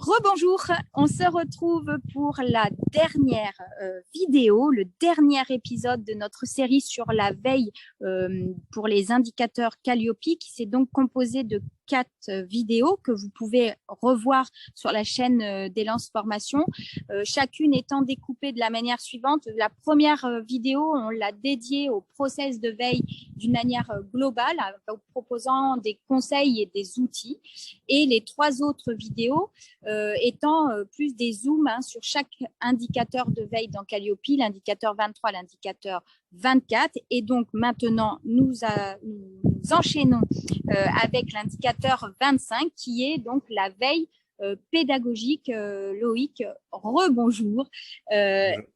Rebonjour, on se retrouve pour la dernière vidéo, le dernier épisode de notre série sur la veille pour les indicateurs Calliope, qui s'est donc composé de 4 vidéos que vous pouvez revoir sur la chaîne d'Elance Formation, chacune étant découpée de la manière suivante. La première vidéo, on l'a dédiée au process de veille d'une manière globale, en proposant des conseils et des outils. Et les 3 autres vidéos étant plus des zooms sur chaque indicateur de veille dans Calliope, l'indicateur 23, l'indicateur 24. Et donc maintenant, nous enchaînons avec l'indicateur 25 qui est donc la veille pédagogique. Loïc, rebonjour.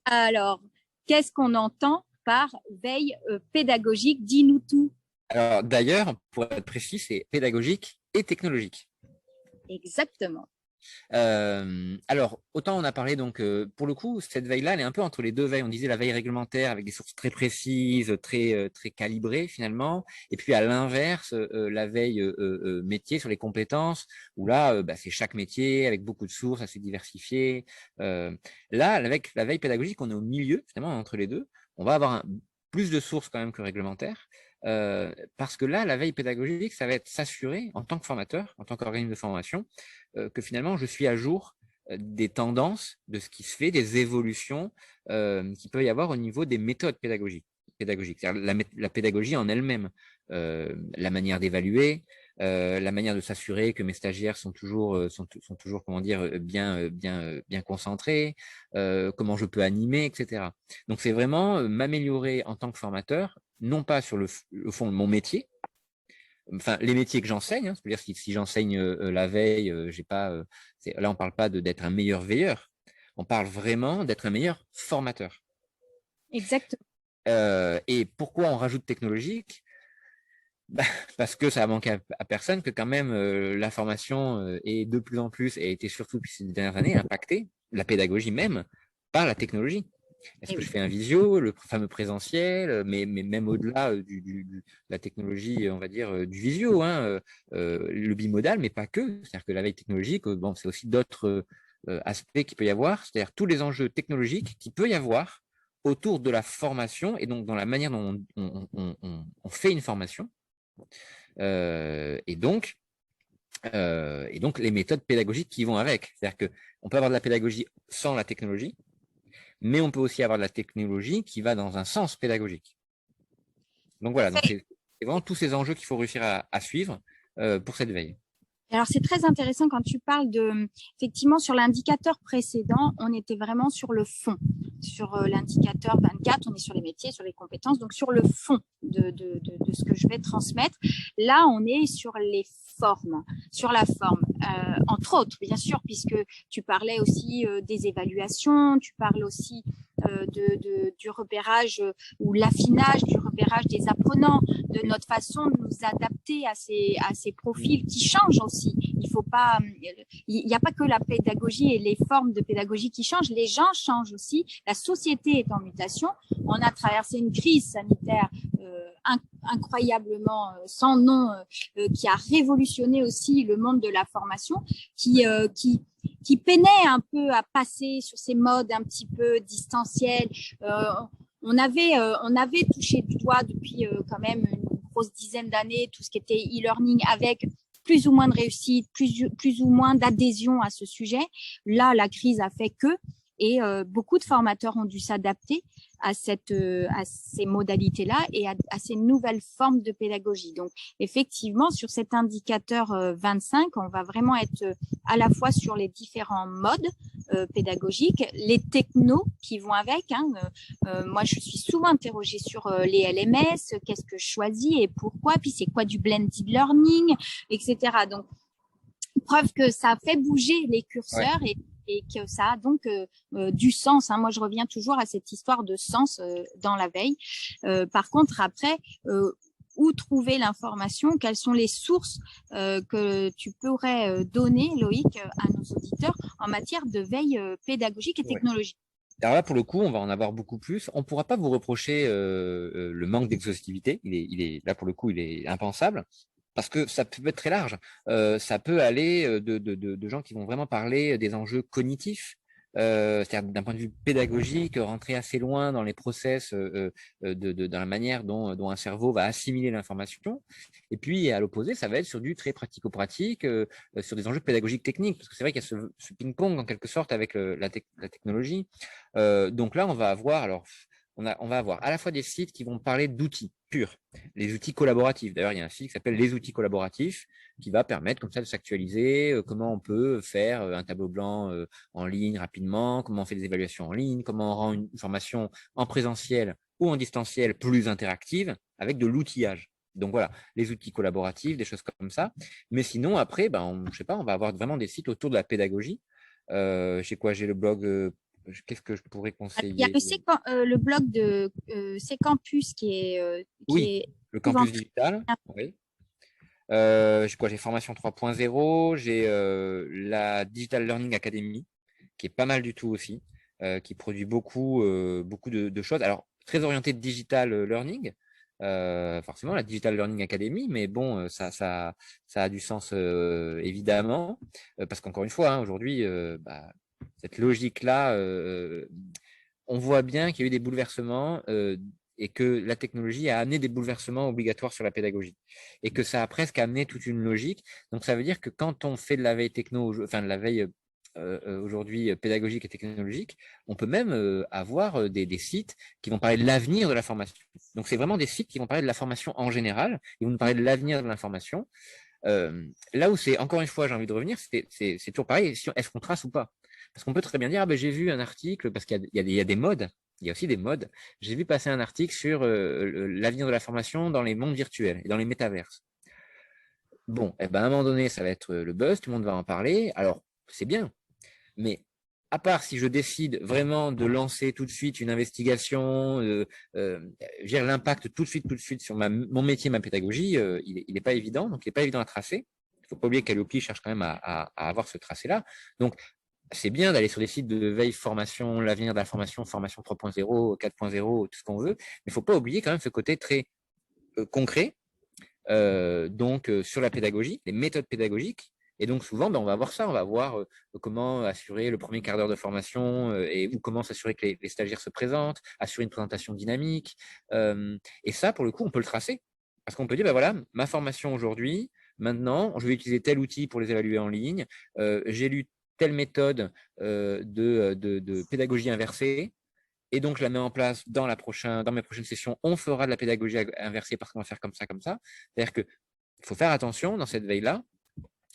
Alors, qu'est-ce qu'on entend par veille pédagogique? Dis-nous tout. Alors, d'ailleurs, pour être précis, c'est pédagogique et technologique. Exactement. Alors, autant on a parlé, donc, pour le coup, cette veille-là, elle est un peu entre les deux veilles. On disait la veille réglementaire avec des sources très précises, très calibrées finalement. Et puis, à l'inverse, la veille métier sur les compétences, où là, c'est chaque métier avec beaucoup de sources assez diversifiées. Là, avec la veille pédagogique, on est au milieu, finalement, entre les deux. On va avoir plus de sources quand même que réglementaires. Parce que là, la veille pédagogique, ça va être s'assurer, en tant que formateur, en tant qu'organisme de formation, que finalement, je suis à jour des tendances, de ce qui se fait, des évolutions qu'il peut y avoir au niveau des méthodes pédagogiques. C'est-à-dire la pédagogie en elle-même, la manière d'évaluer, la manière de s'assurer que mes stagiaires sont toujours, comment dire, bien concentrés, comment je peux animer, etc. Donc, c'est vraiment m'améliorer en tant que formateur, non pas sur le fond de mon métier, enfin les métiers que j'enseigne, hein, c'est-à-dire si j'enseigne la veille, j'ai pas, là on parle pas d'être un meilleur veilleur, on parle vraiment d'être un meilleur formateur. Exactement. Et pourquoi on rajoute technologique? Parce que ça a manqué à personne que quand même la formation est de plus en plus, et a été surtout depuis ces dernières années, impactée, la pédagogie même, par la technologie. Est-ce que je fais un visio, le fameux présentiel, mais même au-delà de la technologie, on va dire, du visio, hein, le bimodal, mais pas que. C'est-à-dire que la veille technologique, bon, c'est aussi d'autres aspects qu'il peut y avoir, c'est-à-dire tous les enjeux technologiques qu'il peut y avoir autour de la formation et donc dans la manière dont on fait une formation. Et donc, les méthodes pédagogiques qui vont avec. C'est-à-dire qu'on peut avoir de la pédagogie sans la technologie, mais on peut aussi avoir de la technologie qui va dans un sens pédagogique. Donc voilà, donc c'est vraiment tous ces enjeux qu'il faut réussir à suivre pour cette veille. Alors, c'est très intéressant quand tu parles de, effectivement, sur l'indicateur précédent, on était vraiment sur le fond. Sur l'indicateur 24, on est sur les métiers, sur les compétences, donc sur le fond de ce que je vais transmettre. Là, on est sur les formes, sur la forme, entre autres, bien sûr, puisque tu parlais aussi des évaluations, tu parles aussi du repérage ou l'affinage du repérage des apprenants, de notre façon de nous adapter à ces profils qui changent aussi. Il n'y a pas que la pédagogie et les formes de pédagogie qui changent, les gens changent aussi, la société est en mutation. On a traversé une crise sanitaire incroyablement sans nom qui a révolutionné aussi le monde de la formation, qui peinait un peu à passer sur ces modes un petit peu distanciels. On avait touché du doigt depuis quand même une grosse dizaine d'années tout ce qui était e-learning avec plus ou moins de réussite, plus ou moins d'adhésion à ce sujet. Là, la crise a fait que, et beaucoup de formateurs ont dû s'adapter à ces modalités-là et à ces nouvelles formes de pédagogie. Donc, effectivement, sur cet indicateur 25, on va vraiment être à la fois sur les différents modes pédagogiques, les technos qui vont avec. Moi, je suis souvent interrogée sur les LMS, qu'est-ce que je choisis et pourquoi, puis c'est quoi du blended learning, etc. Donc, preuve que ça fait bouger les curseurs et que ça a donc du sens. Moi, je reviens toujours à cette histoire de sens dans la veille. Par contre, après, où trouver l'information? Quelles sont les sources que tu pourrais donner, Loïc, à nos auditeurs en matière de veille pédagogique et technologique? Alors là, pour le coup, on va en avoir beaucoup plus. On ne pourra pas vous reprocher le manque d'exhaustivité. Là, pour le coup, il est impensable. parce que ça peut être très large. Ça peut aller de gens qui vont vraiment parler des enjeux cognitifs, c'est-à-dire d'un point de vue pédagogique, rentrer assez loin dans les process, dans la manière dont un cerveau va assimiler l'information. Et puis, à l'opposé, ça va être sur du très pratico-pratique, sur des enjeux pédagogiques techniques, parce que c'est vrai qu'il y a ce ping-pong en quelque sorte avec la technologie. Donc là, on va avoir, alors, on va avoir à la fois des sites qui vont parler d'outils purs, les outils collaboratifs. D'ailleurs, il y a un site qui s'appelle Les outils collaboratifs qui va permettre comme ça de s'actualiser, comment on peut faire un tableau blanc en ligne rapidement, comment on fait des évaluations en ligne, comment on rend une formation en présentiel ou en distanciel plus interactive avec de l'outillage. Donc voilà, les outils collaboratifs, des choses comme ça. Mais sinon, après, ben, je sais pas, on va avoir vraiment des sites autour de la pédagogie. J'ai quoi? J'ai le blog. Qu'est-ce que je pourrais Il y a conseiller? le blog de Campus qui Oui, est le souvent campus digital. Oui. J'ai quoi? J'ai Formation 3.0, j'ai la Digital Learning Academy, qui est pas mal du tout aussi, qui produit beaucoup de choses. Alors, très orienté de digital learning, forcément, la Digital Learning Academy, mais bon, ça a du sens évidemment, parce qu'encore une fois, hein, aujourd'hui, bah, cette logique-là, on voit bien qu'il y a eu des bouleversements et que la technologie a amené des bouleversements obligatoires sur la pédagogie et que ça a presque amené toute une logique. Donc, ça veut dire que quand on fait de la veille techno, enfin de la veille aujourd'hui pédagogique et technologique, on peut même avoir des sites qui vont parler de l'avenir de la formation. Donc, c'est vraiment des sites qui vont parler de la formation en général, ils vont nous parler de l'avenir de l'information. Là où c'est, encore une fois, j'ai envie de revenir, c'est toujours pareil, est-ce qu'on trace ou pas? Parce qu'on peut très bien dire, ah ben, j'ai vu un article, parce qu'il y a des modes, il y a aussi des modes. J'ai vu passer un article sur l'avenir de la formation dans les mondes virtuels et dans les métaverses. Bon, eh ben, à un moment donné, ça va être le buzz, tout le monde va en parler. Alors, c'est bien, mais à part si je décide vraiment de lancer tout de suite une investigation, gérer l'impact tout de suite sur mon métier, ma pédagogie, il est pas évident, donc il n'est pas évident à tracer. Il ne faut pas oublier qu'Allopi cherche quand même à avoir ce tracé-là. Donc, c'est bien d'aller sur des sites de veille formation, l'avenir de la formation, formation 3.0, 4.0, tout ce qu'on veut, mais il ne faut pas oublier quand même ce côté très concret, sur la pédagogie, les méthodes pédagogiques. Et donc souvent, ben, on va voir ça, on va voir comment assurer le premier quart d'heure de formation ou comment s'assurer que les stagiaires se présentent, assurer une présentation dynamique. Et ça, pour le coup, on peut le tracer. Parce qu'on peut dire, ben voilà, ma formation aujourd'hui, maintenant, je vais utiliser tel outil pour les évaluer en ligne. J'ai lu telle méthode de pédagogie inversée. Et donc, je la mets en place dans mes prochaines sessions. On fera de la pédagogie inversée parce qu'on va faire comme ça, comme ça. C'est-à-dire qu'il faut faire attention dans cette veille-là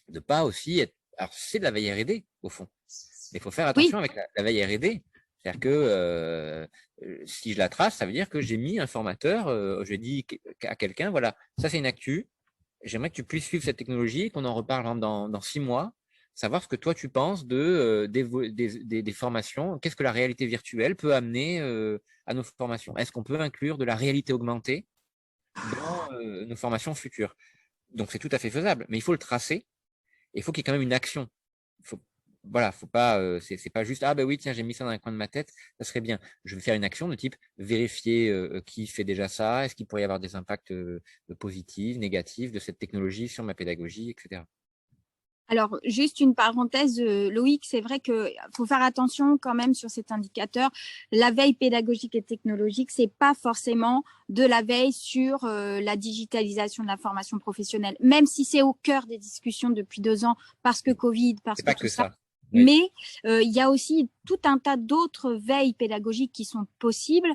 de ne pas aussi être. Alors, c'est de la veille R&D, au fond. Mais il faut faire Oui, attention avec la veille R&D. C'est-à-dire que si je la trace, ça veut dire que j'ai mis un formateur, je dis à quelqu'un, voilà, ça c'est une actu, j'aimerais que tu puisses suivre cette technologie, qu'on en reparle dans 6 mois, savoir ce que toi tu penses des formations, qu'est-ce que la réalité virtuelle peut amener à nos formations. Est-ce qu'on peut inclure de la réalité augmentée dans nos formations futures? Donc c'est tout à fait faisable, mais il faut le tracer et il faut qu'il y ait quand même une action. Faut, voilà, faut pas, c'est pas juste, ah ben oui, tiens, j'ai mis ça dans un coin de ma tête, ça serait bien. Je vais faire une action de type vérifier qui fait déjà ça, est-ce qu'il pourrait y avoir des impacts positifs, négatifs de cette technologie sur ma pédagogie, etc. alors juste une parenthèse, Loïc, c'est vrai qu'il faut faire attention quand même sur cet indicateur. La veille pédagogique et technologique, c'est pas forcément de la veille sur la digitalisation de la formation professionnelle, même si c'est au cœur des discussions depuis 2 ans parce que Covid, parce C'est que pas tout que ça. ça. Oui. Mais il y a aussi tout un tas d'autres veilles pédagogiques qui sont possibles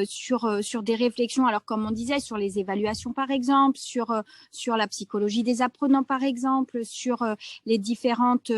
sur des réflexions, alors comme on disait, sur les évaluations par exemple, sur la psychologie des apprenants par exemple, sur les différentes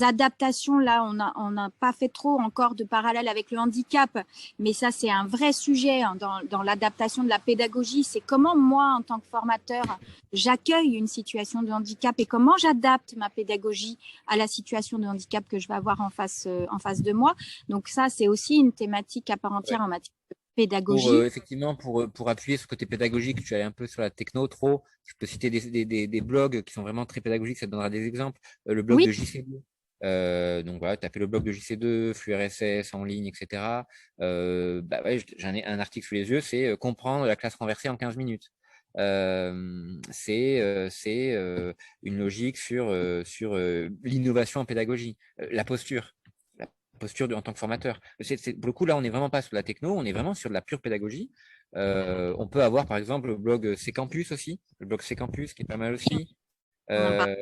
adaptations. Là, on n'a pas fait trop encore de parallèle avec le handicap, mais ça, c'est un vrai sujet hein, dans l'adaptation de la pédagogie. C'est comment moi, en tant que formateur, j'accueille une situation de handicap et comment j'adapte ma pédagogie à la situation de handicap que je vais avoir en face de moi. Donc ça, c'est aussi une thématique à part entière Ouais. en matière de pédagogie. Effectivement, pour appuyer ce côté pédagogique, tu allais un peu sur la techno trop. Je peux citer des blogs qui sont vraiment très pédagogiques, ça te donnera des exemples. Le blog Oui, de JC2. Donc voilà, tu as fait le blog de JC2, flux RSS en ligne, etc. Bah ouais, j'en ai un article sous les yeux, c'est comprendre la classe renversée en 15 minutes. c'est une logique sur l'innovation en pédagogie, la posture en tant que formateur. Pour le coup, là, on n'est vraiment pas sur la techno, on est vraiment sur de la pure pédagogie. On peut avoir, par exemple, le blog C-Campus aussi, le blog C-Campus qui est pas mal aussi. On en parle.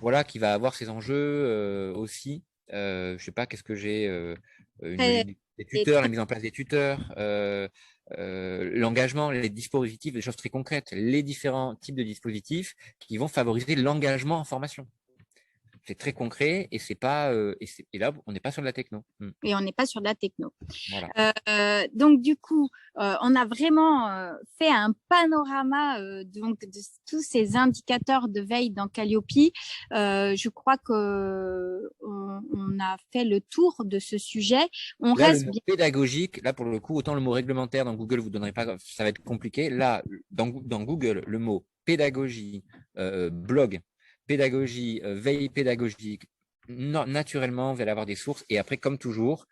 Voilà, qui va avoir ses enjeux aussi. Je sais pas, qu'est-ce que j'ai une Très, logique des tuteurs, la mise en place des tuteurs, l'engagement, les dispositifs, des choses très concrètes, les différents types de dispositifs qui vont favoriser l'engagement en formation. C'est très concret et c'est pas et là on n'est pas sur de la techno. Et on n'est pas sur de la techno. Voilà. Donc du coup, on a vraiment fait un panorama donc de tous ces indicateurs de veille dans Calliope. Je crois que on a fait le tour de ce sujet. On Là, reste le mot bien. pédagogique, là pour le coup, autant le mot réglementaire dans Google vous donnerez pas, ça va être compliqué. Là, dans Google, le mot pédagogie, blog, pédagogie, veille pédagogique, naturellement, vous allez avoir des sources. Et après, comme toujours,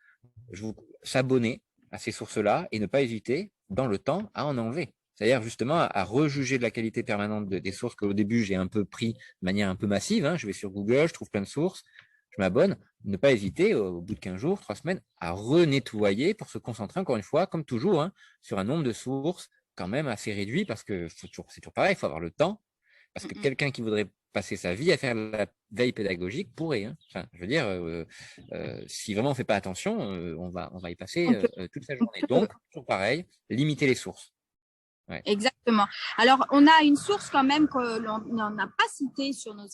s'abonner à ces sources-là et ne pas hésiter, dans le temps, à en enlever. C'est-à-dire justement à rejuger de la qualité permanente des sources qu'au début, j'ai un peu pris de manière un peu massive. Hein. Je vais sur Google, je trouve plein de sources, je m'abonne. Ne pas hésiter, au bout de 15 jours, 3 semaines, à renettoyer pour se concentrer, encore une fois, comme toujours, hein, sur un nombre de sources quand même assez réduit parce que c'est toujours pareil, il faut avoir le temps. Parce que quelqu'un qui voudrait passer sa vie à faire la veille pédagogique pourrait. Hein. Enfin, je veux dire, si vraiment on ne fait pas attention, on va y passer toute sa journée. Donc, toujours pareil, limiter les sources. Ouais. Exactement. Alors, on a une source quand même que l'on n'a pas citée sur nos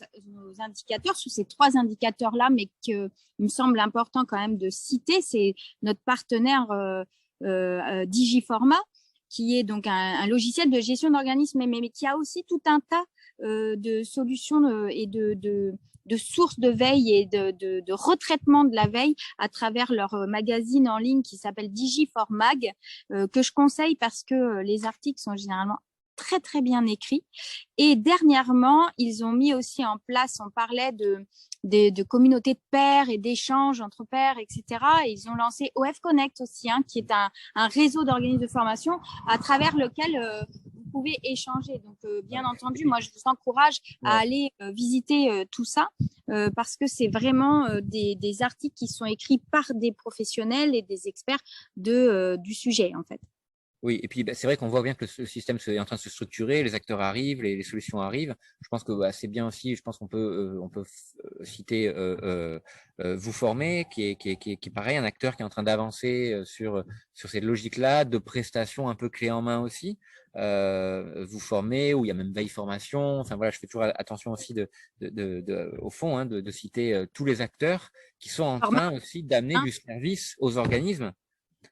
indicateurs, sur ces 3 indicateurs-là, mais qu'il me semble important quand même de citer. C'est notre partenaire Digiforma, qui est donc un logiciel de gestion d'organismes, mais qui a aussi tout un tas de solutions et de sources de veille et de retraitement de la veille à travers leur magazine en ligne qui s'appelle Digiformag, que je conseille parce que les articles sont généralement très très bien écrits. Et dernièrement, ils ont mis aussi en place, on parlait de communautés de pairs et d'échanges entre pairs, etc. Et ils ont lancé OF Connect aussi, hein, qui est un réseau d'organismes de formation à travers lequel vous pouvez échanger. Donc, bien entendu, moi, je vous encourage à aller visiter tout ça parce que c'est vraiment des articles qui sont écrits par des professionnels et des experts du sujet, en fait. Oui, et puis c'est vrai qu'on voit bien que le système est en train de se structurer, les acteurs arrivent, les solutions arrivent. Je pense que c'est bien aussi, je pense qu'on peut, citer Vous Former, qui est pareil, un acteur qui est en train d'avancer sur cette logique-là, de prestations un peu clé en main aussi. Vous Former, où il y a même veille formation. Enfin voilà, je fais toujours attention aussi au fond, hein, de citer tous les acteurs qui sont en train aussi d'amener du service aux organismes.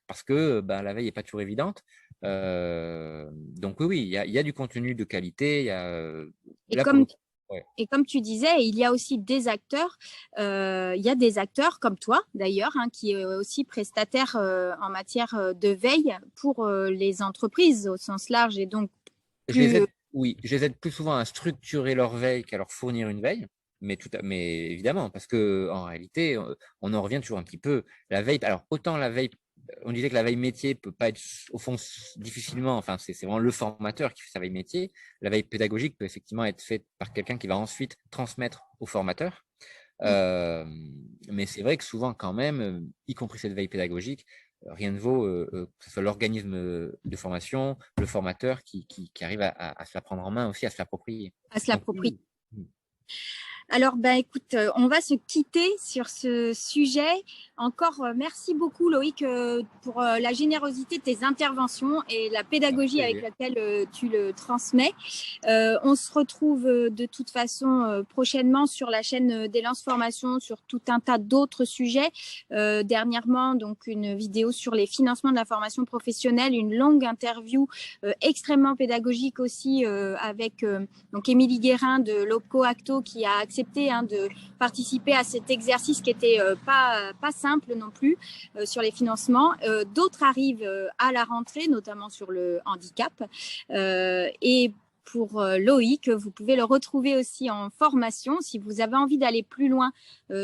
Parce que la veille n'est pas toujours évidente. Donc oui, il y a du contenu de qualité. Il y a, Et comme tu disais, il y a aussi des acteurs. Il y a des acteurs comme toi, d'ailleurs, hein, qui est aussi prestataire en matière de veille pour les entreprises au sens large. Et donc, je les aide plus souvent à structurer leur veille qu'à leur fournir une veille. Mais évidemment, parce que en réalité, on en revient toujours un petit peu. La veille, alors autant la veille, on disait que la veille métier peut pas être au fond difficilement, enfin c'est vraiment le formateur qui fait sa veille métier. La veille pédagogique peut effectivement être faite par quelqu'un qui va ensuite transmettre au formateur. Mais c'est vrai que souvent quand même, y compris cette veille pédagogique, rien ne vaut que ce soit l'organisme de formation, le formateur qui arrive à se la prendre en main aussi, à se l'approprier. À se l'approprier. Alors, écoute, on va se quitter sur ce sujet. Encore, merci beaucoup Loïc pour la générosité de tes interventions et la pédagogie avec laquelle tu le transmets. On se retrouve de toute façon prochainement sur la chaîne d'Élance Formation sur tout un tas d'autres sujets. Dernièrement, donc une vidéo sur les financements de la formation professionnelle, une longue interview extrêmement pédagogique aussi avec donc Émilie Guérin de l'OPCO Acto qui a accepté de participer à cet exercice qui était pas simple non plus sur les financements. D'autres arrivent à la rentrée, notamment sur le handicap. Et pour Loïc. Vous pouvez le retrouver aussi en formation. Si vous avez envie d'aller plus loin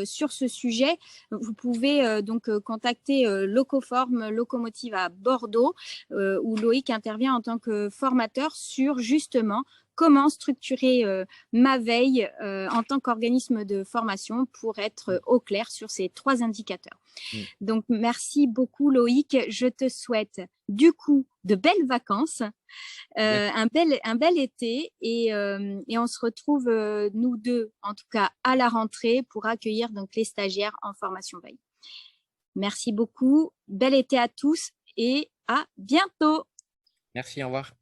sur ce sujet, vous pouvez donc contacter Locoform Locomotive à Bordeaux, où Loïc intervient en tant que formateur sur justement comment structurer ma veille en tant qu'organisme de formation pour être au clair sur ces 3 indicateurs. Donc, merci beaucoup Loïc. Je te souhaite du coup de belles vacances, un bel été et on se retrouve nous deux, en tout cas à la rentrée, pour accueillir donc les stagiaires en formation veille. Merci beaucoup, bel été à tous et à bientôt. Merci, au revoir.